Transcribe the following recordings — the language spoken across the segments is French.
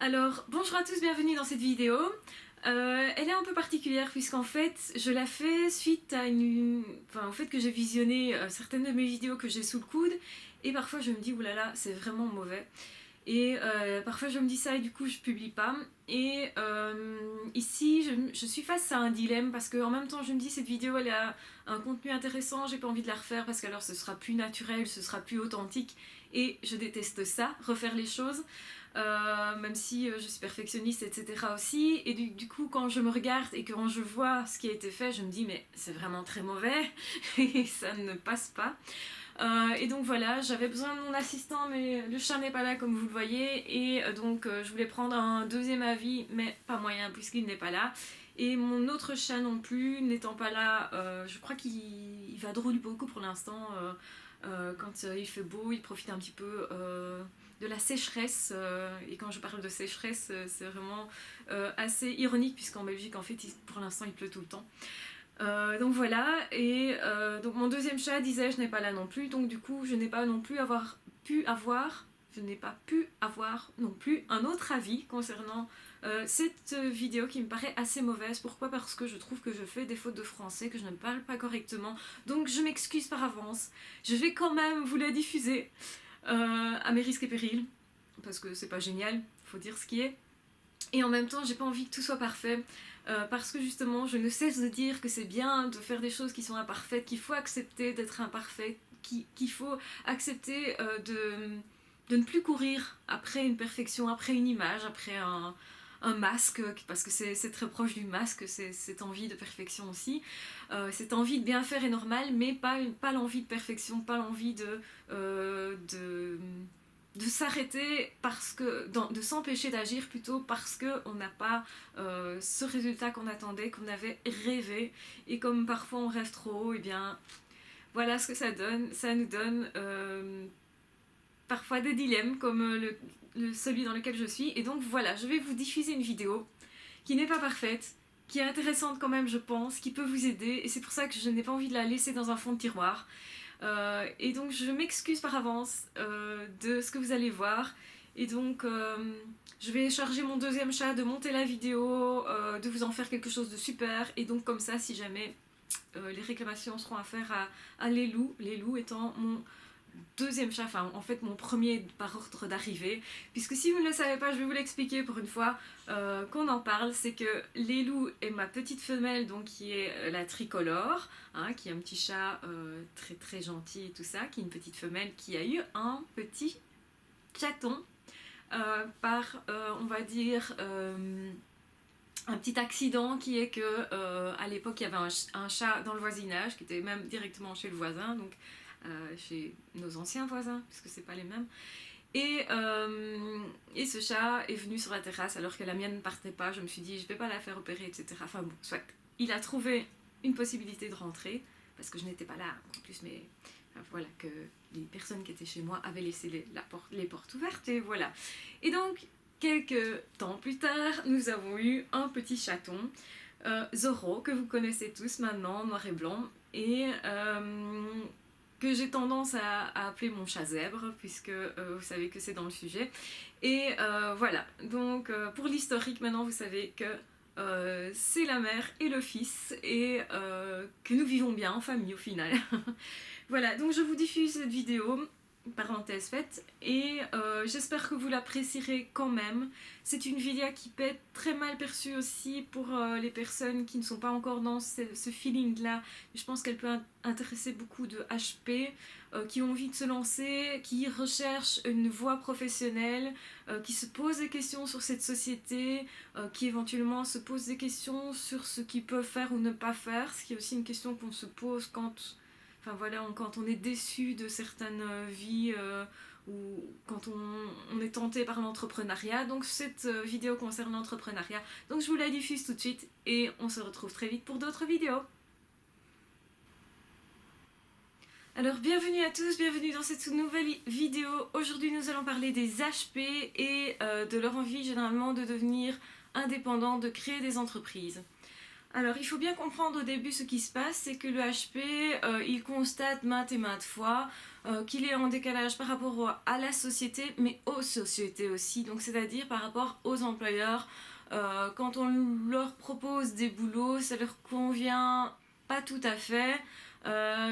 Alors, bonjour à tous, bienvenue dans cette vidéo. Elle est un peu particulière puisqu'en fait, je la fais suite à au fait que j'ai visionné certaines de mes vidéos que j'ai sous le coude et parfois je me dis oulala, c'est vraiment mauvais. Et parfois je me dis ça et du coup je publie pas. Et ici je suis face à un dilemme parce qu'en même temps je me dis cette vidéo elle a un contenu intéressant, j'ai pas envie de la refaire parce qu'alors ce sera plus naturel, ce sera plus authentique et je déteste ça, refaire les choses. Même si je suis perfectionniste, etc. aussi. Et du coup, quand je me regarde et quand je vois ce qui a été fait, je me dis mais c'est vraiment très mauvais et ça ne passe pas. Et donc voilà, j'avais besoin de mon assistant, mais le chat n'est pas là comme vous le voyez. Et donc je voulais prendre un deuxième avis, mais pas moyen puisqu'il n'est pas là. Et mon autre chat non plus, n'étant pas là, je crois qu'il va drôle beaucoup pour l'instant. Quand il fait beau, il profite un petit peu de la sécheresse. Et quand je parle de sécheresse, c'est vraiment assez ironique puisqu'en Belgique, en fait, pour l'instant, il pleut tout le temps. Donc voilà, et donc mon deuxième chat disait je n'ai pas là non plus, donc du coup je n'ai pas non plus je n'ai pas pu avoir non plus un autre avis concernant cette vidéo qui me paraît assez mauvaise. Pourquoi? Parce que je trouve que je fais des fautes de français, que je ne parle pas correctement, donc je m'excuse par avance. Je vais quand même vous la diffuser à mes risques et périls, parce que c'est pas génial, faut dire ce qui est. Et en même temps, j'ai pas envie que tout soit parfait, parce que justement, je ne cesse de dire que c'est bien de faire des choses qui sont imparfaites, qu'il faut accepter d'être imparfait, qu'il faut accepter de ne plus courir après une perfection, après une image, après un masque, parce que c'est très proche du masque, cette envie de perfection aussi. Cette envie de bien faire est normale, mais pas l'envie de perfection, pas l'envie de s'arrêter parce que de s'empêcher d'agir plutôt parce que on n'a pas ce résultat qu'on attendait, qu'on avait rêvé. Et comme parfois on rêve trop haut, et bien voilà ce que ça donne. Ça nous donne parfois des dilemmes comme celui dans lequel je suis. Et donc voilà, je vais vous diffuser une vidéo qui n'est pas parfaite, qui est intéressante quand même, je pense, qui peut vous aider. Et c'est pour ça que je n'ai pas envie de la laisser dans un fond de tiroir. Et donc je m'excuse par avance de ce que vous allez voir. Et donc je vais charger mon deuxième chat de monter la vidéo, de vous en faire quelque chose de super. Et donc comme ça, si jamais les réclamations seront à faire à Lélou, Lélou étant mon deuxième chat, enfin en fait mon premier par ordre d'arrivée, puisque si vous ne le savez pas, je vais vous l'expliquer pour une fois qu'on en parle. C'est que Lélou est ma petite femelle, donc qui est la tricolore, hein, qui est un petit chat très très gentil et tout ça, qui est une petite femelle qui a eu un petit chaton par on va dire un petit accident, qui est que à l'époque il y avait un chat dans le voisinage qui était même directement chez le voisin, donc chez nos anciens voisins, puisque c'est pas les mêmes. Et ce chat est venu sur la terrasse alors que la mienne ne partait pas. Je me suis dit je vais pas la faire opérer, etc. Enfin bon, soit. Il a trouvé une possibilité de rentrer parce que je n'étais pas là en plus, mais voilà, que les personnes qui étaient chez moi avaient laissé les portes ouvertes et voilà. Et donc quelques temps plus tard, nous avons eu un petit chaton, Zorro, que vous connaissez tous maintenant, noir et blanc, et que j'ai tendance à appeler mon chat zèbre, puisque vous savez que c'est dans le sujet. Et voilà, donc pour l'historique, maintenant vous savez que c'est la mère et le fils, et que nous vivons bien en famille au final. Voilà, donc je vous diffuse cette vidéo, parenthèse faite, et j'espère que vous l'apprécierez quand même. C'est une vidéo qui peut être très mal perçue aussi pour les personnes qui ne sont pas encore dans ce feeling-là. Je pense qu'elle peut intéresser beaucoup de HP qui ont envie de se lancer, qui recherchent une voie professionnelle, qui se posent des questions sur cette société, qui éventuellement se posent des questions sur ce qu'ils peuvent faire ou ne pas faire, ce qui est aussi une question qu'on se pose enfin voilà, quand on est déçu de certaines vies ou quand on est tenté par l'entrepreneuriat. Donc cette vidéo concerne l'entrepreneuriat. Donc je vous la diffuse tout de suite et on se retrouve très vite pour d'autres vidéos. Alors bienvenue à tous, bienvenue dans cette nouvelle vidéo. Aujourd'hui nous allons parler des HP et de leur envie généralement de devenir indépendants, de créer des entreprises. Alors, il faut bien comprendre au début ce qui se passe, c'est que le HP, il constate maintes et maintes fois qu'il est en décalage par rapport à la société, mais aux sociétés aussi, donc c'est-à-dire par rapport aux employeurs. Quand on leur propose des boulots, ça leur convient pas tout à fait.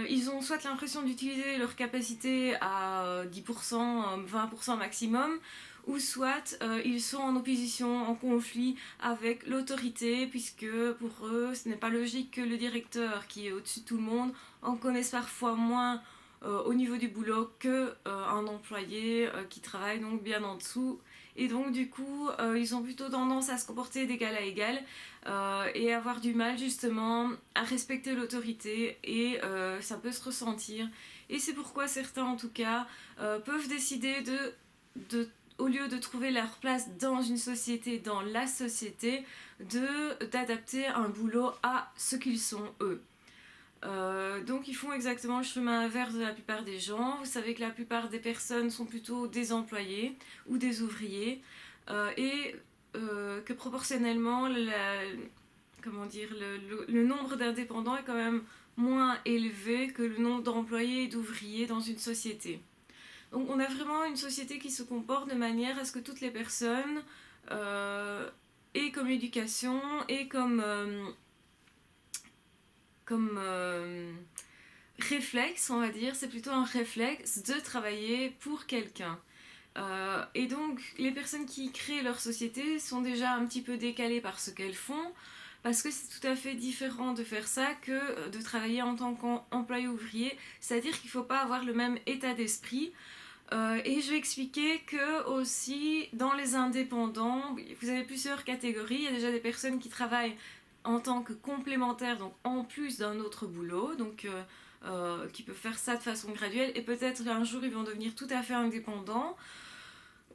Ils ont soit l'impression d'utiliser leur capacité à 10%, 20% maximum, ou soit ils sont en opposition, en conflit avec l'autorité, puisque pour eux, ce n'est pas logique que le directeur, qui est au-dessus de tout le monde, en connaisse parfois moins au niveau du boulot que un employé qui travaille donc bien en dessous. Et donc du coup, ils ont plutôt tendance à se comporter d'égal à égal et avoir du mal justement à respecter l'autorité et ça peut se ressentir. Et c'est pourquoi certains en tout cas peuvent décider de au lieu de trouver leur place dans une société, dans la société, d'adapter un boulot à ce qu'ils sont eux. Donc ils font exactement le chemin inverse de la plupart des gens. Vous savez que la plupart des personnes sont plutôt des employés ou des ouvriers et que proportionnellement comment dire, le nombre d'indépendants est quand même moins élevé que le nombre d'employés et d'ouvriers dans une société. Donc on a vraiment une société qui se comporte de manière à ce que toutes les personnes aient comme éducation et comme réflexe, on va dire, c'est plutôt un réflexe de travailler pour quelqu'un. Et donc les personnes qui créent leur société sont déjà un petit peu décalées par ce qu'elles font, parce que c'est tout à fait différent de faire ça que de travailler en tant qu'employé ouvrier, c'est-à-dire qu'il ne faut pas avoir le même état d'esprit. Et je vais expliquer que aussi dans les indépendants, vous avez plusieurs catégories. Il y a déjà des personnes qui travaillent en tant que complémentaires, donc en plus d'un autre boulot, donc qui peuvent faire ça de façon graduelle. Et peut-être qu'un jour ils vont devenir tout à fait indépendants,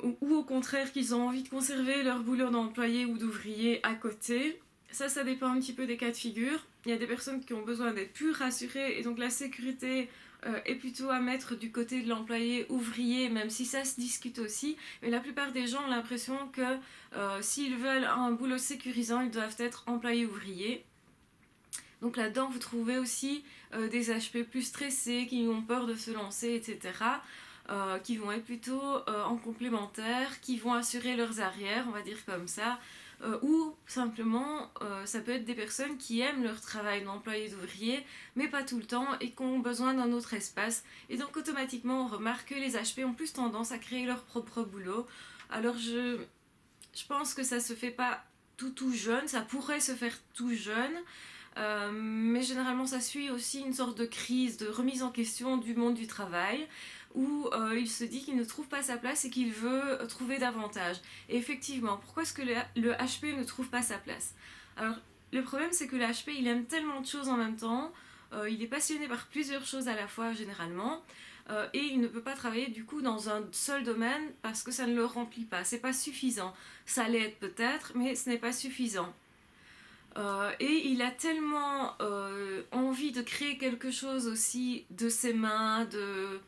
ou au contraire qu'ils ont envie de conserver leur boulot d'employé ou d'ouvrier à côté. Ça dépend un petit peu des cas de figure. Il y a des personnes qui ont besoin d'être plus rassurées et donc la sécurité est plutôt à mettre du côté de l'employé ouvrier, même si ça se discute aussi. Mais la plupart des gens ont l'impression que s'ils veulent un boulot sécurisant, ils doivent être employés ouvriers. Donc là-dedans, vous trouvez aussi des HP plus stressés, qui ont peur de se lancer, etc. Qui vont être plutôt en complémentaire, qui vont assurer leurs arrières, on va dire comme ça. Ou simplement, ça peut être des personnes qui aiment leur travail d'employé d'ouvrier, mais pas tout le temps, et qui ont besoin d'un autre espace. Et donc automatiquement, on remarque que les HP ont plus tendance à créer leur propre boulot. Alors je pense que ça se fait pas tout jeune, ça pourrait se faire tout jeune, mais généralement ça suit aussi une sorte de crise, de remise en question du monde du travail, où il se dit qu'il ne trouve pas sa place et qu'il veut trouver davantage. Et effectivement, pourquoi est-ce que le HP ne trouve pas sa place? Alors, le problème c'est que le HP il aime tellement de choses en même temps, il est passionné par plusieurs choses à la fois généralement, et il ne peut pas travailler du coup dans un seul domaine parce que ça ne le remplit pas, c'est pas suffisant. Ça l'aide peut-être, mais ce n'est pas suffisant. Et il a tellement envie de créer quelque chose aussi de ses mains, de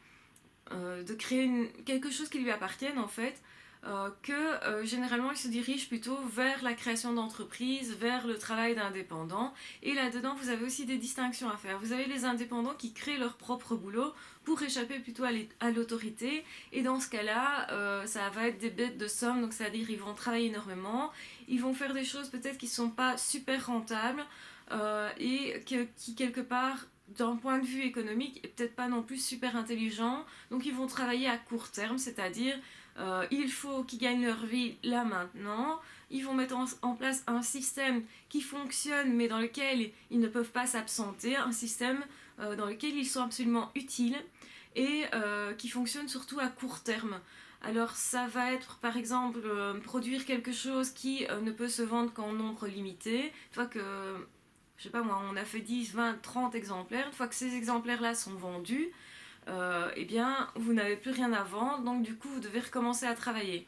créer quelque chose qui lui appartienne en fait, que généralement il se dirige plutôt vers la création d'entreprises, vers le travail d'indépendants. Et là-dedans, vous avez aussi des distinctions à faire. Vous avez les indépendants qui créent leur propre boulot pour échapper plutôt à l'autorité. Et dans ce cas-là, ça va être des bêtes de somme, donc c'est-à-dire ils vont travailler énormément, ils vont faire des choses peut-être qui ne sont pas super rentables et qui quelque part d'un point de vue économique et peut-être pas non plus super intelligent. Donc ils vont travailler à court terme, c'est-à-dire il faut qu'ils gagnent leur vie là maintenant. Ils vont mettre en place un système qui fonctionne mais dans lequel ils ne peuvent pas s'absenter, un système dans lequel ils sont absolument utiles et qui fonctionne surtout à court terme. Alors ça va être par exemple produire quelque chose qui ne peut se vendre qu'en nombre limité. Une fois que, je sais pas moi, on a fait 10, 20, 30 exemplaires, une fois que ces exemplaires-là sont vendus, eh bien vous n'avez plus rien à vendre, donc du coup vous devez recommencer à travailler.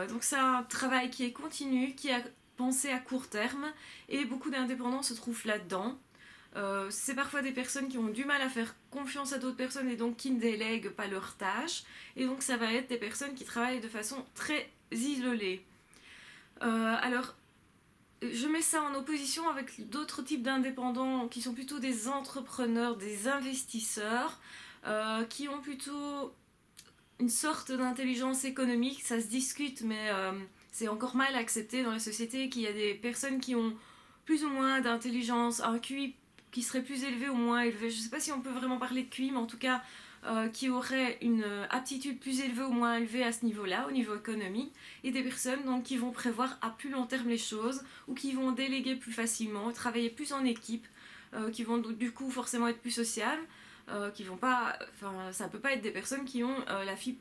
Donc c'est un travail qui est continu, qui est pensé à court terme, et beaucoup d'indépendants se trouvent là-dedans. C'est parfois des personnes qui ont du mal à faire confiance à d'autres personnes et donc qui ne délèguent pas leurs tâches. Et donc ça va être des personnes qui travaillent de façon très isolée. Alors je mets ça en opposition avec d'autres types d'indépendants qui sont plutôt des entrepreneurs, des investisseurs, qui ont plutôt une sorte d'intelligence économique. Ça se discute, mais c'est encore mal accepté dans la société qu'il y a des personnes qui ont plus ou moins d'intelligence, un QI qui serait plus élevé ou moins élevé. Je ne sais pas si on peut vraiment parler de QI, mais en tout cas qui auraient une aptitude plus élevée ou moins élevée à ce niveau-là, au niveau économique, et des personnes donc, qui vont prévoir à plus long terme les choses, ou qui vont déléguer plus facilement, travailler plus en équipe, qui vont du coup forcément être plus sociales, qui vont pas, enfin ça peut pas être des personnes qui ont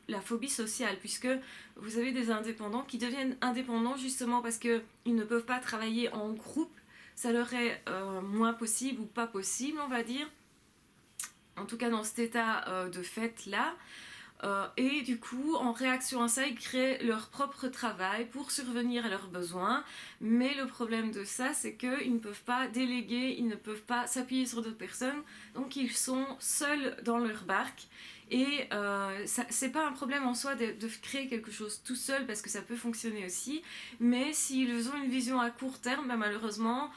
la phobie sociale, puisque vous avez des indépendants qui deviennent indépendants justement parce qu'ils ne peuvent pas travailler en groupe, ça leur est moins possible ou pas possible on va dire, en tout cas dans cet état de fait là. Et du coup, en réaction à ça, ils créent leur propre travail pour survenir à leurs besoins. Mais le problème de ça, c'est qu'ils ne peuvent pas déléguer, ils ne peuvent pas s'appuyer sur d'autres personnes. Donc ils sont seuls dans leur barque. Et c'est pas un problème en soi de créer quelque chose tout seul, parce que ça peut fonctionner aussi. Mais s'ils ont une vision à court terme, ben malheureusement,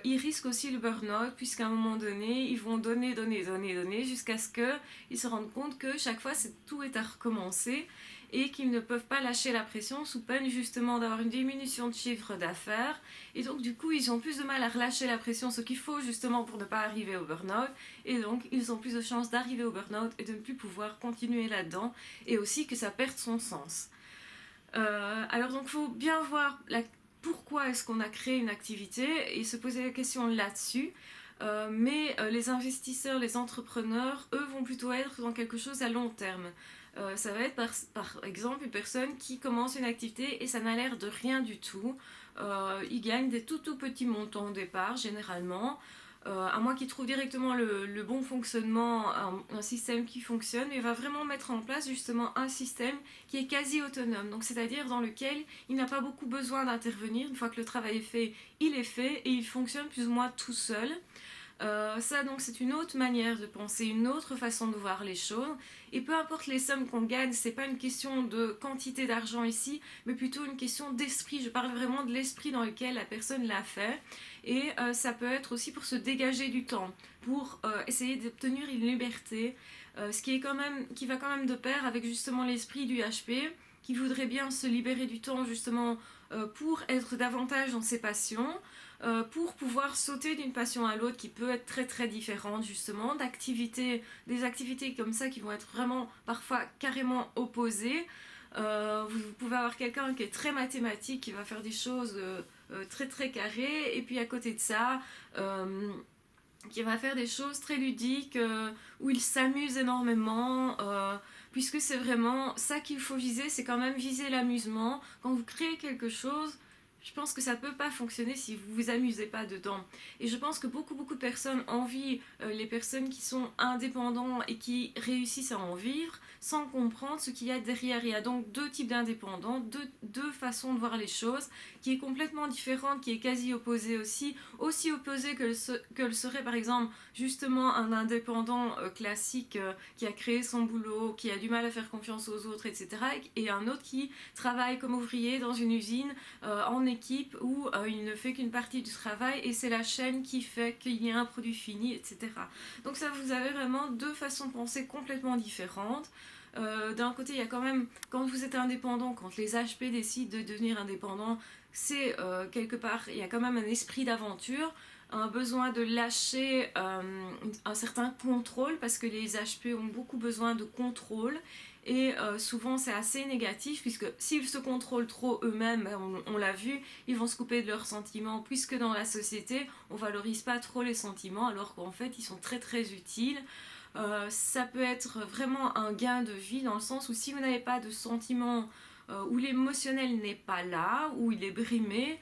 ils risquent aussi le burn-out, puisqu'à un moment donné, ils vont donner jusqu'à ce qu'ils se rendent compte que chaque fois, tout est à recommencer et qu'ils ne peuvent pas lâcher la pression sous peine justement d'avoir une diminution de chiffre d'affaires. Et donc du coup, ils ont plus de mal à relâcher la pression, ce qu'il faut justement pour ne pas arriver au burn-out. Et donc, ils ont plus de chances d'arriver au burn-out et de ne plus pouvoir continuer là-dedans, et aussi que ça perde son sens. Alors donc, il faut bien voir pourquoi est-ce qu'on a créé une activité et se poser la question là-dessus. Mais les investisseurs, les entrepreneurs, eux, vont plutôt être dans quelque chose à long terme. Ça va être par exemple une personne qui commence une activité et ça n'a l'air de rien du tout. Il gagne des tout petits montants au départ, généralement. À moins qu'il trouve directement le bon fonctionnement, un système qui fonctionne, mais va vraiment mettre en place justement un système qui est quasi autonome, donc c'est-à-dire dans lequel il n'a pas beaucoup besoin d'intervenir. Une fois que le travail est fait, il est fait et il fonctionne plus ou moins tout seul. Ça donc c'est une autre manière de penser, une autre façon de voir les choses, et peu importe les sommes qu'on gagne, c'est pas une question de quantité d'argent ici, mais plutôt une question d'esprit. Je parle vraiment de l'esprit dans lequel la personne l'a fait, et ça peut être aussi pour se dégager du temps, pour essayer d'obtenir une liberté, qui va quand même de pair avec justement l'esprit du HP, qui voudrait bien se libérer du temps justement pour être davantage dans ses passions, pour pouvoir sauter d'une passion à l'autre qui peut être très très différente justement, des activités comme ça qui vont être vraiment parfois carrément opposées. Vous pouvez avoir quelqu'un qui est très mathématique, qui va faire des choses très très carrées, et puis à côté de ça, qui va faire des choses très ludiques, où il s'amuse énormément, puisque c'est vraiment ça qu'il faut viser, c'est quand même viser l'amusement. Quand vous créez quelque chose, je pense que ça peut pas fonctionner si vous vous amusez pas dedans. Et je pense que beaucoup de personnes envient les personnes qui sont indépendants et qui réussissent à en vivre sans comprendre ce qu'il y a derrière. Il y a donc deux types d'indépendants, deux façons de voir les choses, qui est complètement différente, qui est quasi opposée aussi opposée que le serait par exemple justement un indépendant classique qui a créé son boulot, qui a du mal à faire confiance aux autres, etc. Et un autre qui travaille comme ouvrier dans une usine en équipe, où il ne fait qu'une partie du travail et c'est la chaîne qui fait qu'il y a un produit fini, etc. Donc ça, vous avez vraiment deux façons de penser complètement différentes. D'un côté, il y a quand même, quand vous êtes indépendant, quand les HP décident de devenir indépendants, c'est quelque part, il y a quand même un esprit d'aventure, un besoin de lâcher un certain contrôle, parce que les HP ont beaucoup besoin de contrôle. Et souvent c'est assez négatif, puisque s'ils se contrôlent trop eux-mêmes, on l'a vu, ils vont se couper de leurs sentiments, puisque dans la société on valorise pas trop les sentiments, alors qu'en fait ils sont très très utiles. Ça peut être vraiment un gain de vie, dans le sens où si vous n'avez pas de sentiments, où l'émotionnel n'est pas là, où il est brimé,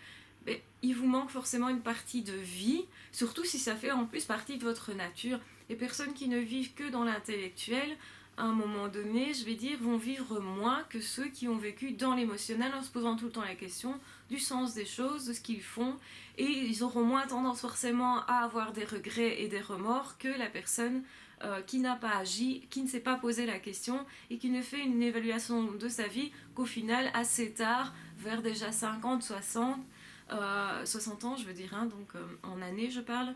il vous manque forcément une partie de vie, surtout si ça fait en plus partie de votre nature. Les personnes qui ne vivent que dans l'intellectuel, à un moment donné, je vais dire, vont vivre moins que ceux qui ont vécu dans l'émotionnel, en se posant tout le temps la question du sens des choses, de ce qu'ils font, et ils auront moins tendance forcément à avoir des regrets et des remords que la personne qui n'a pas agi, qui ne s'est pas posé la question et qui ne fait une évaluation de sa vie qu'au final, assez tard, vers déjà 50, 60, 60 ans je veux dire, hein, donc en années je parle.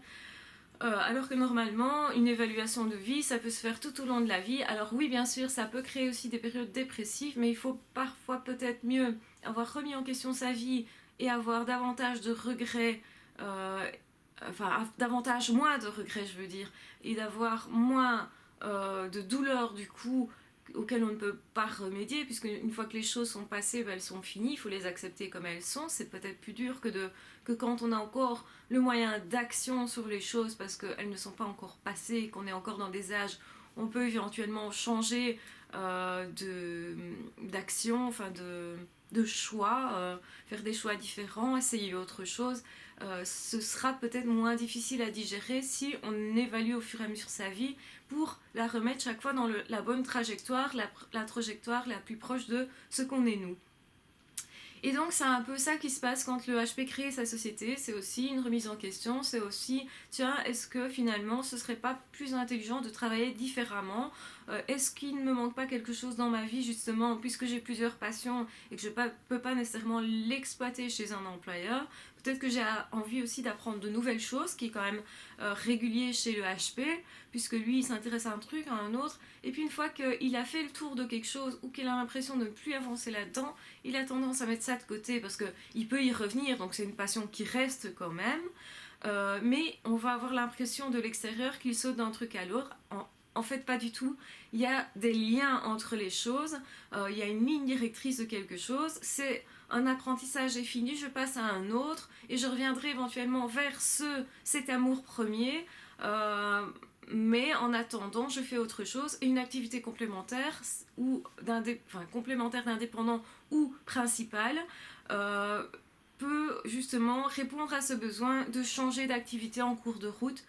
Alors que normalement, une évaluation de vie, ça peut se faire tout au long de la vie. Alors oui, bien sûr, ça peut créer aussi des périodes dépressives, mais il faut parfois peut-être mieux avoir remis en question sa vie et avoir davantage de regrets, enfin davantage moins de regrets, je veux dire, et d'avoir moins de douleurs du coup auxquelles on ne peut pas remédier, puisque une fois que les choses sont passées, ben, elles sont finies, il faut les accepter comme elles sont. C'est peut-être plus dur que quand on a encore le moyen d'action sur les choses parce qu'elles ne sont pas encore passées, qu'on est encore dans des âges où on peut éventuellement changer d'action, enfin de choix, faire des choix différents, essayer autre chose. Ce sera peut-être moins difficile à digérer si on évalue au fur et à mesure sa vie pour la remettre chaque fois dans la bonne trajectoire, la trajectoire la plus proche de ce qu'on est nous. Et donc c'est un peu ça qui se passe quand le HP crée sa société, c'est aussi une remise en question, c'est aussi, tiens, est-ce que finalement ce serait pas plus intelligent de travailler différemment, est-ce qu'il ne me manque pas quelque chose dans ma vie justement, puisque j'ai plusieurs passions et que je ne peux pas nécessairement l'exploiter chez un employeur, peut-être que j'ai envie aussi d'apprendre de nouvelles choses, qui est quand même régulier chez le HP, puisque lui il s'intéresse à un truc, à un autre, et puis une fois qu'il a fait le tour de quelque chose ou qu'il a l'impression de ne plus avancer là-dedans, il a tendance à mettre ça de côté parce qu'il peut y revenir, donc c'est une passion qui reste quand même, mais on va avoir l'impression de l'extérieur qu'il saute d'un truc à l'autre. En fait, pas du tout. Il y a des liens entre les choses, il y a une ligne directrice de quelque chose, c'est un apprentissage est fini, je passe à un autre et je reviendrai éventuellement vers cet amour premier. Mais en attendant, je fais autre chose et une activité complémentaire ou complémentaire d'indépendant ou principale peut justement répondre à ce besoin de changer d'activité en cours de route.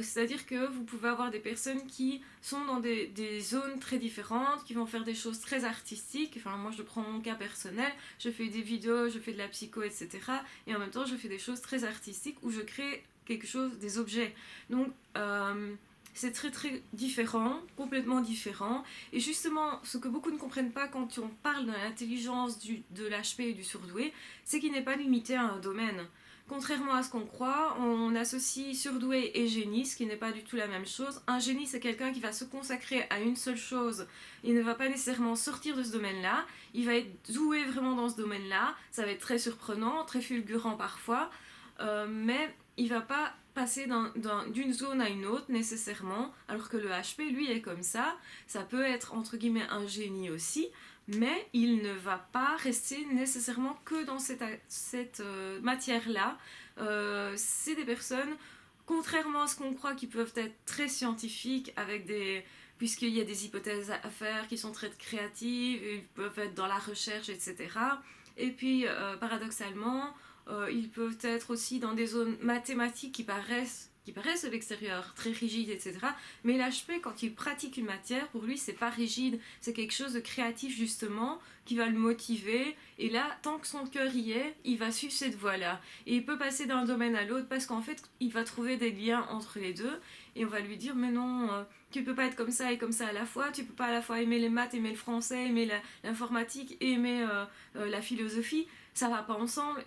C'est-à-dire que vous pouvez avoir des personnes qui sont dans des zones très différentes, qui vont faire des choses très artistiques. Enfin, moi, je prends mon cas personnel, je fais des vidéos, je fais de la psycho, etc. Et en même temps, je fais des choses très artistiques où je crée quelque chose, des objets. Donc, c'est très très différent, complètement différent. Et justement, ce que beaucoup ne comprennent pas quand on parle de l'intelligence de l'HP et du surdoué, c'est qu'il n'est pas limité à un domaine. Contrairement à ce qu'on croit, on associe surdoué et génie, ce qui n'est pas du tout la même chose. Un génie, c'est quelqu'un qui va se consacrer à une seule chose. Il ne va pas nécessairement sortir de ce domaine-là. Il va être doué vraiment dans ce domaine-là. Ça va être très surprenant, très fulgurant parfois. Mais il ne va pas passer d'une zone à une autre nécessairement. Alors que le HP, lui, est comme ça. Ça peut être, entre guillemets, un génie aussi. Mais il ne va pas rester nécessairement que dans cette matière-là. C'est des personnes, contrairement à ce qu'on croit, qui peuvent être très scientifiques, puisqu'il y a des hypothèses à faire qui sont très créatives, ils peuvent être dans la recherche, etc. Et puis, paradoxalement, ils peuvent être aussi dans des zones mathématiques qui paraissent de l'extérieur très rigides, etc. Mais l'HP, quand il pratique une matière, pour lui, c'est pas rigide, c'est quelque chose de créatif justement, qui va le motiver. Et là, tant que son cœur y est, il va suivre cette voie-là. Et il peut passer d'un domaine à l'autre parce qu'en fait, il va trouver des liens entre les deux. Et on va lui dire, mais non, tu peux pas être comme ça et comme ça à la fois. Tu peux pas à la fois aimer les maths, aimer le français, aimer l'informatique, aimer la philosophie. Ça va pas ensemble.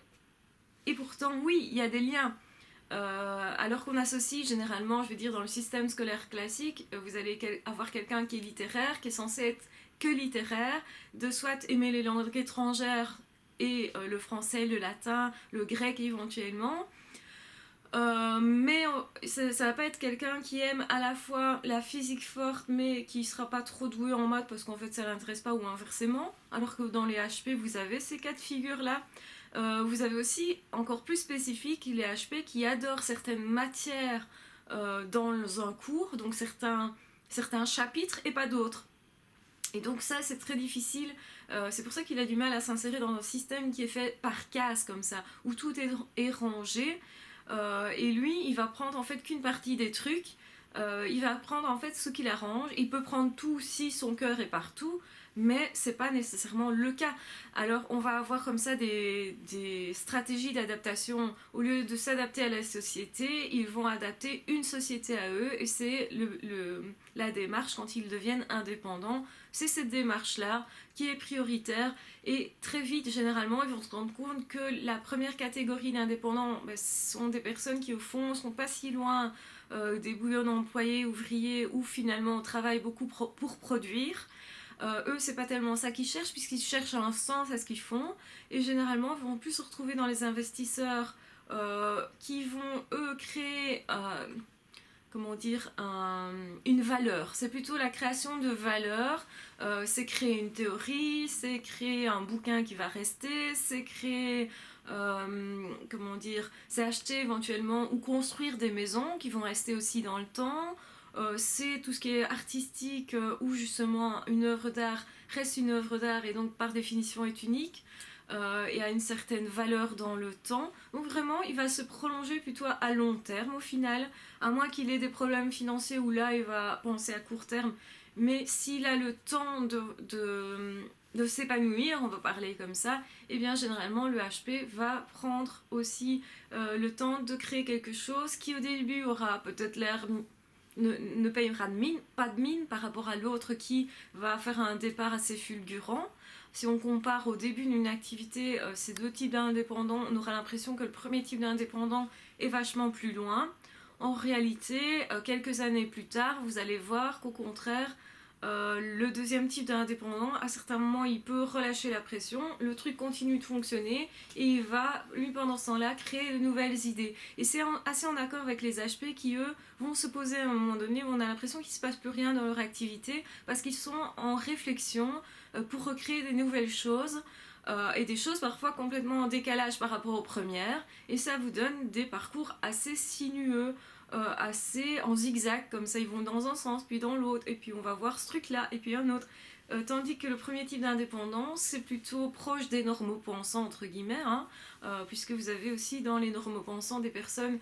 Et pourtant, oui, il y a des liens. Alors qu'on associe généralement, je veux dire, dans le système scolaire classique, vous allez avoir quelqu'un qui est littéraire, qui est censé être que littéraire, de soit aimer les langues étrangères et le français, le latin, le grec éventuellement. Mais ça va pas être quelqu'un qui aime à la fois la physique forte mais qui sera pas trop doué en maths parce qu'en fait ça l'intéresse pas ou inversement, alors que dans les HP vous avez ces cas de figure là. Vous avez aussi, encore plus spécifique, les HP qui adorent certaines matières dans un cours, donc certains chapitres et pas d'autres. Et donc ça, c'est très difficile. C'est pour ça qu'il a du mal à s'insérer dans un système qui est fait par cases comme ça, où tout est rangé. Et lui, il va prendre en fait qu'une partie des trucs. Il va prendre en fait ce qui l'arrange. Il peut prendre tout si son cœur est partout. mais c'est pas nécessairement le cas. Alors on va avoir comme ça des stratégies d'adaptation. Au lieu de s'adapter à la société, ils vont adapter une société à eux, et c'est la démarche quand ils deviennent indépendants. C'est cette démarche-là qui est prioritaire, et très vite, généralement, ils vont se rendre compte que la première catégorie d'indépendants, sont des personnes qui, au fond, sont pas si loin des bouillons d'employés, ouvriers, où finalement on travaille beaucoup pour produire. Eux, c'est pas tellement ça qu'ils cherchent, puisqu'ils cherchent un sens à ce qu'ils font, et généralement vont plus se retrouver dans les investisseurs qui vont eux créer comment dire, une valeur. C'est plutôt la création de valeur. C'est créer une théorie, c'est créer un bouquin qui va rester, c'est créer, comment dire, c'est acheter éventuellement ou construire des maisons qui vont rester aussi dans le temps. C'est tout ce qui est artistique, où justement une œuvre d'art reste une œuvre d'art et donc par définition est unique. Et a une certaine valeur dans le temps. Donc vraiment, il va se prolonger plutôt à long terme au final, à moins qu'il ait des problèmes financiers où là, il va penser à court terme. Mais s'il a le temps de s'épanouir, on va parler comme ça, et bien généralement le HP va prendre aussi le temps de créer quelque chose qui au début aura peut-être l'air ne payera pas de mine par rapport à l'autre qui va faire un départ assez fulgurant. Si on compare au début d'une activité ces deux types d'indépendants, on aura l'impression que le premier type d'indépendant est vachement plus loin. En réalité, quelques années plus tard, vous allez voir qu'au contraire, le deuxième type d'indépendant, à certains moments, il peut relâcher la pression, le truc continue de fonctionner, et il va, lui, pendant ce temps-là, créer de nouvelles idées. Et c'est assez en accord avec les HP qui, eux, vont se poser à un moment donné où on a l'impression qu'il ne se passe plus rien dans leur activité, parce qu'ils sont en réflexion pour recréer des nouvelles choses, et des choses parfois complètement en décalage par rapport aux premières, et ça vous donne des parcours assez sinueux, assez en zigzag, comme ça ils vont dans un sens puis dans l'autre, et puis on va voir ce truc là et puis un autre. Tandis que le premier type d'indépendance, c'est plutôt proche des normaux-pensants, entre guillemets, hein, puisque vous avez aussi dans les normaux-pensants des personnes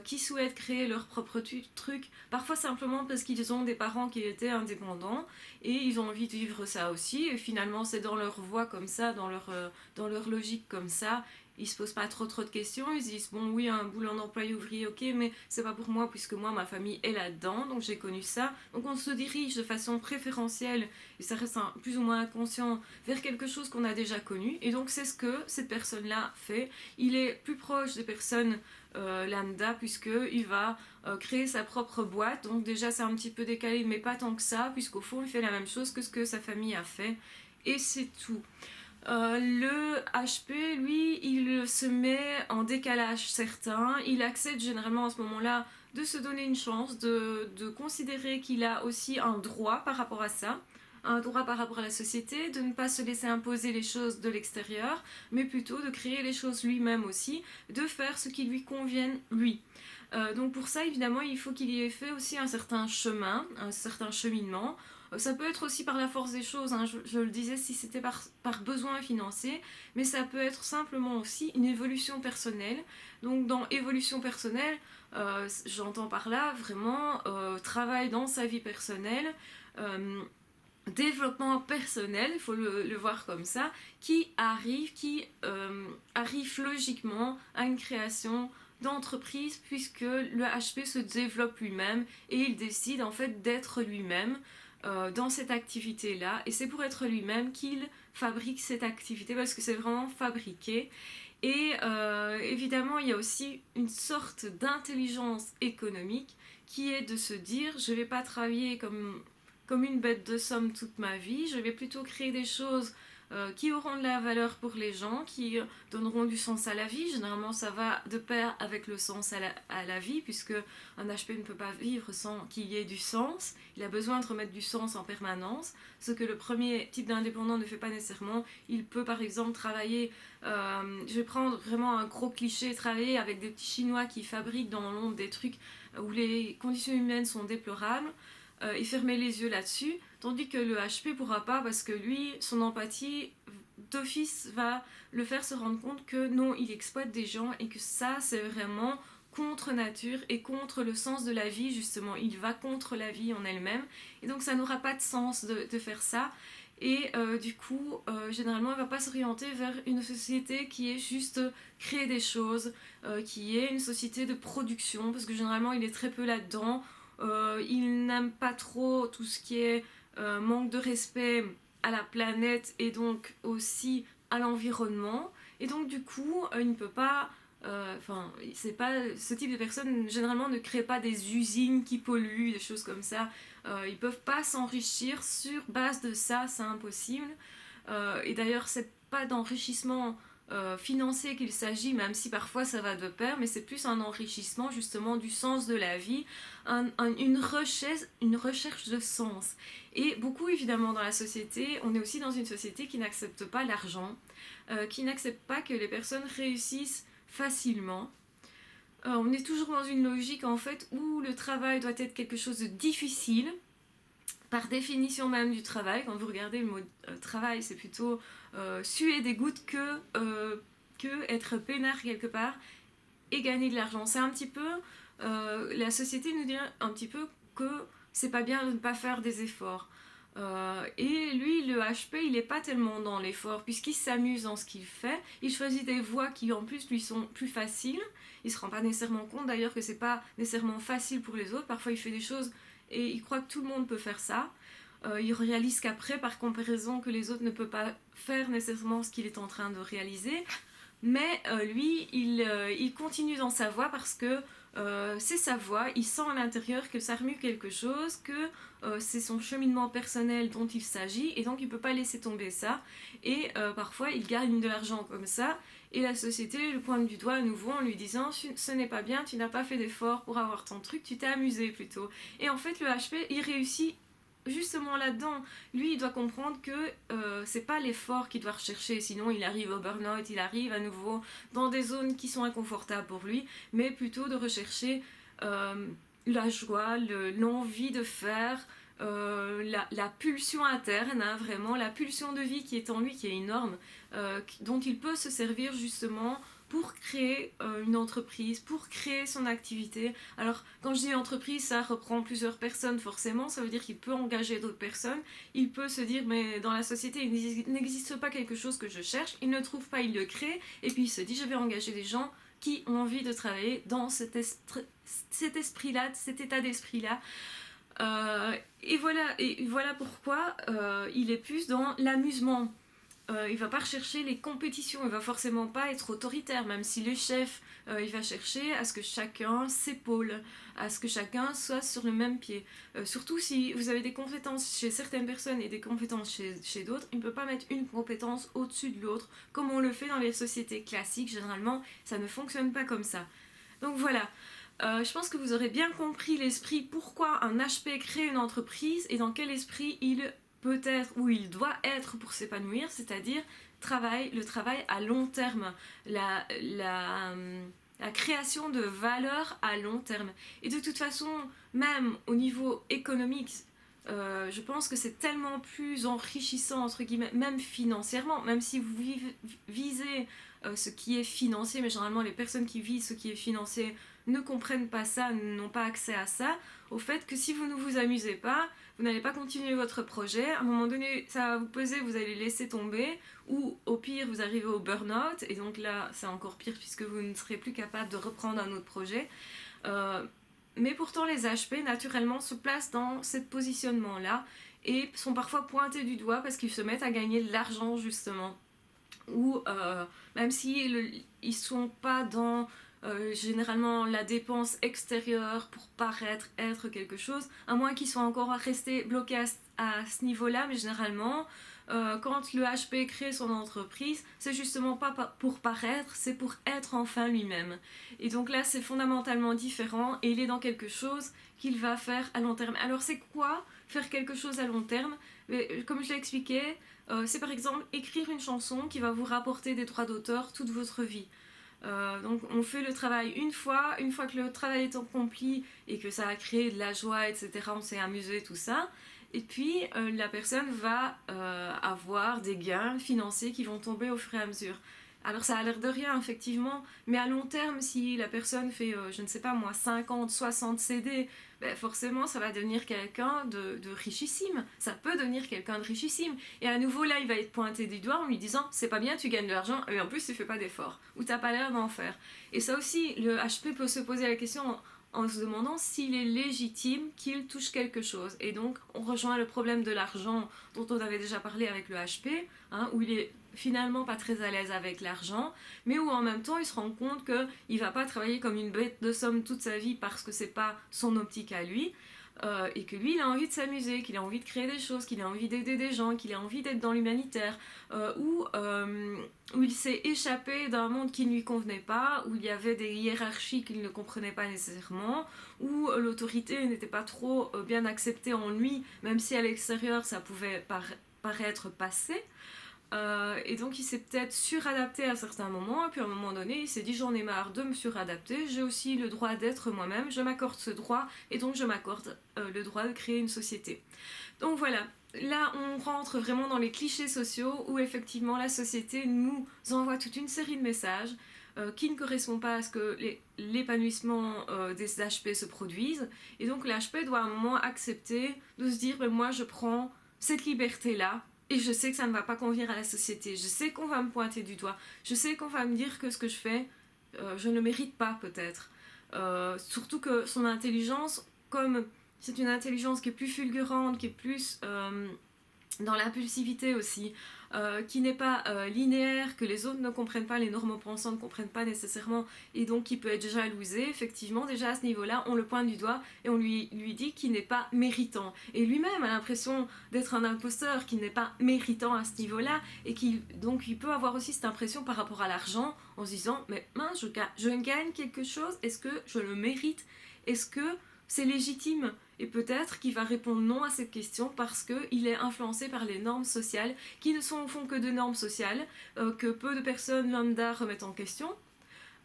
qui souhaitent créer leur propre truc, parfois simplement parce qu'ils ont des parents qui étaient indépendants, et ils ont envie de vivre ça aussi, et finalement c'est dans leur voie comme ça, dans leur logique comme ça. Ils se posent pas trop de questions, ils se disent bon oui un boulot d'employé ouvrier ok, mais c'est pas pour moi puisque moi ma famille est là-dedans, donc j'ai connu ça. Donc on se dirige de façon préférentielle, et ça reste plus ou moins inconscient, vers quelque chose qu'on a déjà connu, et donc c'est ce que cette personne-là fait. Il est plus proche des personnes lambda, puisqu'il va créer sa propre boîte, donc déjà c'est un petit peu décalé mais pas tant que ça, puisqu'au fond il fait la même chose que ce que sa famille a fait, et c'est tout. Le HP, lui, il se met en décalage certain. Il accepte généralement à ce moment-là de se donner une chance, de considérer qu'il a aussi un droit par rapport à ça, un droit par rapport à la société, de ne pas se laisser imposer les choses de l'extérieur, mais plutôt de créer les choses lui-même aussi, de faire ce qui lui convienne lui. Donc pour ça, évidemment, il faut qu'il y ait fait aussi un certain chemin, un certain cheminement. Ça peut être aussi par la force des choses, hein, je le disais, si c'était par besoin financier, mais ça peut être simplement aussi une évolution personnelle. Donc dans évolution personnelle, j'entends par là vraiment travail dans sa vie personnelle, développement personnel, il faut le voir comme ça, qui arrive logiquement à une création d'entreprise, puisque le HP se développe lui-même et il décide en fait d'être lui-même dans cette activité-là, et c'est pour être lui-même qu'il fabrique cette activité, parce que c'est vraiment fabriqué. Et évidemment, il y a aussi une sorte d'intelligence économique qui est de se dire, je ne vais pas travailler comme une bête de somme toute ma vie, je vais plutôt créer des choses qui auront de la valeur pour les gens, qui donneront du sens à la vie. Généralement, ça va de pair avec le sens à la vie, puisque un HP ne peut pas vivre sans qu'il y ait du sens. Il a besoin de remettre du sens en permanence, ce que le premier type d'indépendant ne fait pas nécessairement. Il peut par exemple travailler, je vais prendre vraiment un gros cliché, travailler avec des petits Chinois qui fabriquent dans l'ombre des trucs où les conditions humaines sont déplorables, et fermer les yeux là-dessus, tandis que le HP pourra pas, parce que lui, son empathie d'office va le faire se rendre compte que non, il exploite des gens, et que ça c'est vraiment contre nature et contre le sens de la vie. Justement, il va contre la vie en elle-même, et donc ça n'aura pas de sens de faire ça. et du coup généralement il ne va pas s'orienter vers une société qui est juste créer des choses, qui est une société de production, parce que généralement il est très peu là-dedans. Il n'aime pas trop tout ce qui est manque de respect à la planète et donc aussi à l'environnement, et donc du coup il ne peut pas c'est pas ce type de personnes généralement ne crée pas des usines qui polluent, des choses comme ça. Ils peuvent pas s'enrichir sur base de ça, c'est impossible. Et d'ailleurs, c'est pas d'enrichissement financier qu'il s'agit, même si parfois ça va de pair, mais c'est plus un enrichissement justement du sens de la vie, une recherche de sens. Et beaucoup évidemment dans la société, on est aussi dans une société qui n'accepte pas l'argent, qui n'accepte pas que les personnes réussissent facilement. On est toujours dans une logique en fait où le travail doit être quelque chose de difficile, par définition même du travail. Quand vous regardez le mot travail, c'est plutôt suer des gouttes que être peinard quelque part et gagner de l'argent. C'est un petit peu la société nous dit un petit peu que c'est pas bien de ne pas faire des efforts. Et lui, le HP, il n'est pas tellement dans l'effort, puisqu'il s'amuse dans ce qu'il fait. Il choisit des voies qui en plus lui sont plus faciles. Il ne se rend pas nécessairement compte d'ailleurs que c'est pas nécessairement facile pour les autres. Parfois il fait des choses et il croit que tout le monde peut faire ça. Il réalise qu'après, par comparaison, que les autres ne peuvent pas faire nécessairement ce qu'il est en train de réaliser. Mais lui, il continue dans sa voie parce que c'est sa voie, il sent à l'intérieur que ça remue quelque chose, que c'est son cheminement personnel dont il s'agit, et donc il ne peut pas laisser tomber ça. Et parfois, il gagne de l'argent comme ça, et la société le pointe du doigt à nouveau en lui disant ce n'est pas bien, tu n'as pas fait d'effort pour avoir ton truc, tu t'es amusé plutôt. Et en fait, le HP, il réussit justement là-dedans. Lui, il doit comprendre que c'est pas l'effort qu'il doit rechercher, sinon il arrive au burn-out, il arrive à nouveau dans des zones qui sont inconfortables pour lui, mais plutôt de rechercher la joie, l'envie de faire, la pulsion interne, hein, vraiment, la pulsion de vie qui est en lui, qui est énorme, dont il peut se servir justement pour créer une entreprise, pour créer son activité. Alors, quand je dis entreprise, ça reprend plusieurs personnes forcément, ça veut dire qu'il peut engager d'autres personnes, il peut se dire, mais dans la société, il n'existe pas quelque chose que je cherche, il ne trouve pas, il le crée, et puis il se dit, je vais engager des gens qui ont envie de travailler dans cet esprit-là, cet état d'esprit-là. Et voilà pourquoi il est plus dans l'amusement. Il va pas rechercher les compétitions, il va forcément pas être autoritaire, même si le chef, il va chercher à ce que chacun s'épaule, à ce que chacun soit sur le même pied. Surtout si vous avez des compétences chez certaines personnes et des compétences chez d'autres, il ne peut pas mettre une compétence au-dessus de l'autre, comme on le fait dans les sociétés classiques. Généralement, ça ne fonctionne pas comme ça. Donc voilà. Je pense que vous aurez bien compris l'esprit, pourquoi un HP crée une entreprise et dans quel esprit il peut être ou il doit être pour s'épanouir, c'est-à-dire le travail à long terme, la création de valeur à long terme. Et de toute façon, même au niveau économique, je pense que c'est tellement plus enrichissant, entre guillemets, même financièrement, même si vous visez ce qui est financier, mais généralement les personnes qui visent ce qui est financier ne comprennent pas ça, n'ont pas accès à ça, au fait que si vous ne vous amusez pas, vous n'allez pas continuer votre projet, à un moment donné ça va vous peser, vous allez laisser tomber, ou au pire vous arrivez au burn-out, et donc là c'est encore pire puisque vous ne serez plus capable de reprendre un autre projet. Mais pourtant les HP naturellement se placent dans ce positionnement là et sont parfois pointés du doigt parce qu'ils se mettent à gagner de l'argent justement, ou même si ils sont pas dans généralement la dépense extérieure pour paraître être quelque chose, à moins qu'ils soient encore restés bloqués à ce niveau-là, mais généralement quand le HP crée son entreprise, c'est justement pas pour paraître, c'est pour être enfin lui-même. Et donc là, c'est fondamentalement différent et il est dans quelque chose qu'il va faire à long terme. Alors c'est quoi faire quelque chose à long terme? Comme je l'ai expliqué, c'est par exemple écrire une chanson qui va vous rapporter des droits d'auteur toute votre vie. Donc on fait le travail une fois que le travail est accompli et que ça a créé de la joie, etc., on s'est amusé, tout ça, et puis la personne va avoir des gains financiers qui vont tomber au fur et à mesure. Alors ça a l'air de rien effectivement, mais à long terme, si la personne fait, je ne sais pas moi, 50, 60 CD, ben forcément ça va devenir quelqu'un de richissime. Ça peut devenir quelqu'un de richissime. Et à nouveau là, il va être pointé du doigt en lui disant c'est pas bien, tu gagnes de l'argent et en plus tu fais pas d'efforts. Ou t'as pas l'air d'en faire. Et ça aussi, le HP peut se poser la question en se demandant s'il est légitime qu'il touche quelque chose. Et donc, on rejoint le problème de l'argent dont on avait déjà parlé avec le HP, hein, où il est finalement pas très à l'aise avec l'argent, mais où en même temps, il se rend compte qu'il va pas travailler comme une bête de somme toute sa vie parce que c'est pas son optique à lui, et que lui, il a envie de s'amuser, qu'il a envie de créer des choses, qu'il a envie d'aider des gens, qu'il a envie d'être dans l'humanitaire, où il s'est échappé d'un monde qui ne lui convenait pas, où il y avait des hiérarchies qu'il ne comprenait pas nécessairement, où l'autorité n'était pas trop bien acceptée en lui, même si à l'extérieur ça pouvait paraître passé. Et donc il s'est peut-être suradapté à certains moments, et puis à un moment donné il s'est dit j'en ai marre de me suradapter, j'ai aussi le droit d'être moi-même, je m'accorde ce droit, et donc je m'accorde le droit de créer une société. Donc voilà, là on rentre vraiment dans les clichés sociaux où effectivement la société nous envoie toute une série de messages qui ne correspondent pas à ce que l'épanouissement des HP se produise, et donc l'HP doit à un moment accepter de se dire ben, moi je prends cette liberté là. Et je sais que ça ne va pas convenir à la société. Je sais qu'on va me pointer du doigt. Je sais qu'on va me dire que ce que je fais, je ne le mérite pas peut-être. Surtout que son intelligence, comme c'est une intelligence qui est plus fulgurante, qui est plus dans l'impulsivité aussi, qui n'est pas linéaire, que les autres ne comprennent pas, les normaux-pensants ne comprennent pas nécessairement, et donc qui peut être jalousé, effectivement, déjà à ce niveau-là, on le pointe du doigt et on lui dit qu'il n'est pas méritant. Et lui-même a l'impression d'être un imposteur, qu'il n'est pas méritant à ce niveau-là, et donc il peut avoir aussi cette impression par rapport à l'argent, en se disant, mais mince, je gagne quelque chose, est-ce que je le mérite? Est-ce que c'est légitime? Et peut-être qu'il va répondre non à cette question parce qu'il est influencé par les normes sociales, qui ne sont au fond que de normes sociales, que peu de personnes lambda remettent en question.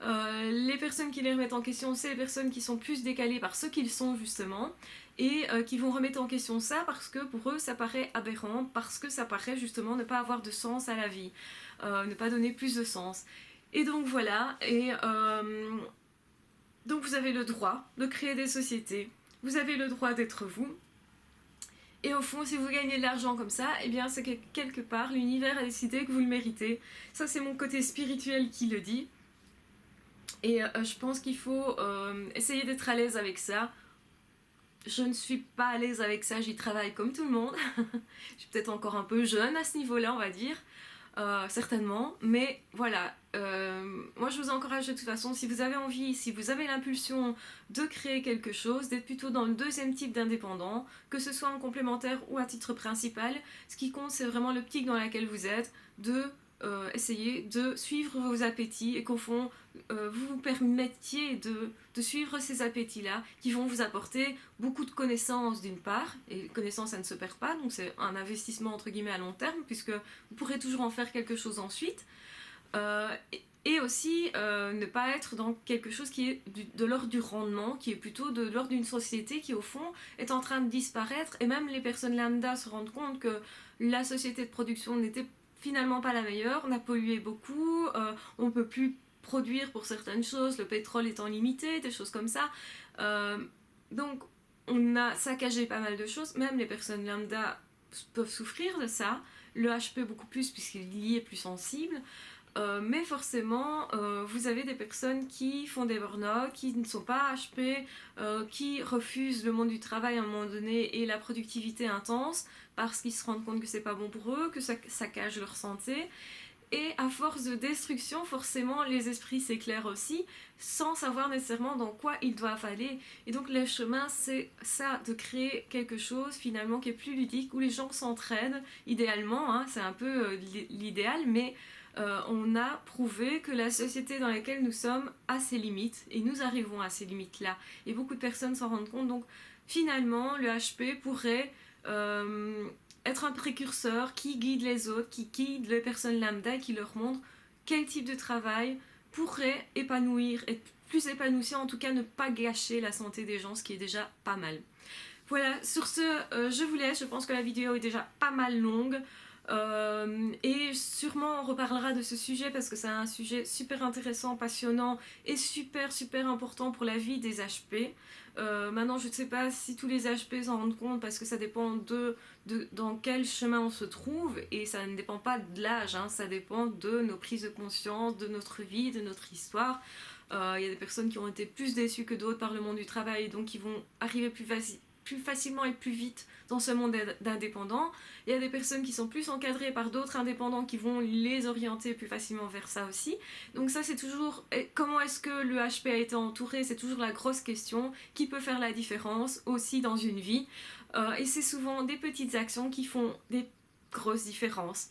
Les personnes qui les remettent en question, c'est les personnes qui sont plus décalées par ce qu'ils sont justement, et qui vont remettre en question ça parce que pour eux ça paraît aberrant, parce que ça paraît justement ne pas avoir de sens à la vie, ne pas donner plus de sens. Et donc voilà, et donc vous avez le droit de créer des sociétés, vous avez le droit d'être vous. Et au fond, si vous gagnez de l'argent comme ça, eh bien c'est que quelque part, l'univers a décidé que vous le méritez. Ça, c'est mon côté spirituel qui le dit. Et je pense qu'il faut essayer d'être à l'aise avec ça. Je ne suis pas à l'aise avec ça, j'y travaille comme tout le monde. Je suis peut-être encore un peu jeune à ce niveau-là, on va dire. Certainement, mais voilà, moi je vous encourage de toute façon, si vous avez envie, si vous avez l'impulsion de créer quelque chose, d'être plutôt dans le deuxième type d'indépendant, que ce soit en complémentaire ou à titre principal, ce qui compte c'est vraiment l'optique dans laquelle vous êtes, de essayer de suivre vos appétits, et qu'au fond vous vous permettiez de suivre ces appétits-là qui vont vous apporter beaucoup de connaissances d'une part, et connaissances ça ne se perd pas, donc c'est un investissement entre guillemets à long terme puisque vous pourrez toujours en faire quelque chose ensuite, et aussi ne pas être dans quelque chose qui est de l'ordre du rendement, qui est plutôt de l'ordre d'une société qui au fond est en train de disparaître, et même les personnes lambda se rendent compte que la société de production n'était finalement pas la meilleure, on a pollué beaucoup, on ne peut plus produire pour certaines choses, le pétrole étant limité, des choses comme ça. Donc on a saccagé pas mal de choses, même les personnes lambda peuvent souffrir de ça, le HP beaucoup plus puisqu'il y est plus sensible. Mais forcément, vous avez des personnes qui font des burn-out, qui ne sont pas HP, qui refusent le monde du travail à un moment donné et la productivité intense parce qu'ils se rendent compte que c'est pas bon pour eux, que ça saccage leur santé. Et à force de destruction, forcément, les esprits s'éclairent aussi, sans savoir nécessairement dans quoi ils doivent aller. Et donc le chemin, c'est ça, de créer quelque chose finalement qui est plus ludique, où les gens s'entraident, idéalement, hein, c'est un peu l'idéal, mais on a prouvé que la société dans laquelle nous sommes a ses limites, et nous arrivons à ces limites-là. Et beaucoup de personnes s'en rendent compte, donc finalement, le HP pourrait être un précurseur qui guide les autres, qui guide les personnes lambda, qui leur montre quel type de travail pourrait épanouir, être plus épanouissant, en tout cas ne pas gâcher la santé des gens, ce qui est déjà pas mal. Voilà, sur ce, je vous laisse, je pense que la vidéo est déjà pas mal longue. Et sûrement on reparlera de ce sujet parce que c'est un sujet super intéressant, passionnant et super super important pour la vie des HP. Maintenant je ne sais pas si tous les HP s'en rendent compte parce que ça dépend de dans quel chemin on se trouve et ça ne dépend pas de l'âge, hein, ça dépend de nos prises de conscience, de notre vie, de notre histoire. Il y a des personnes qui ont été plus déçues que d'autres par le monde du travail, donc qui vont arriver plus facilement et plus vite dans ce monde d'indépendants. Il y a des personnes qui sont plus encadrées par d'autres indépendants qui vont les orienter plus facilement vers ça aussi. Donc ça c'est toujours, comment est-ce que le HP a été entouré, c'est toujours la grosse question qui peut faire la différence aussi dans une vie. Et c'est souvent des petites actions qui font des grosses différences.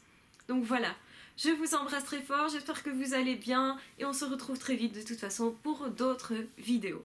Donc voilà, je vous embrasse très fort, j'espère que vous allez bien et on se retrouve très vite de toute façon pour d'autres vidéos.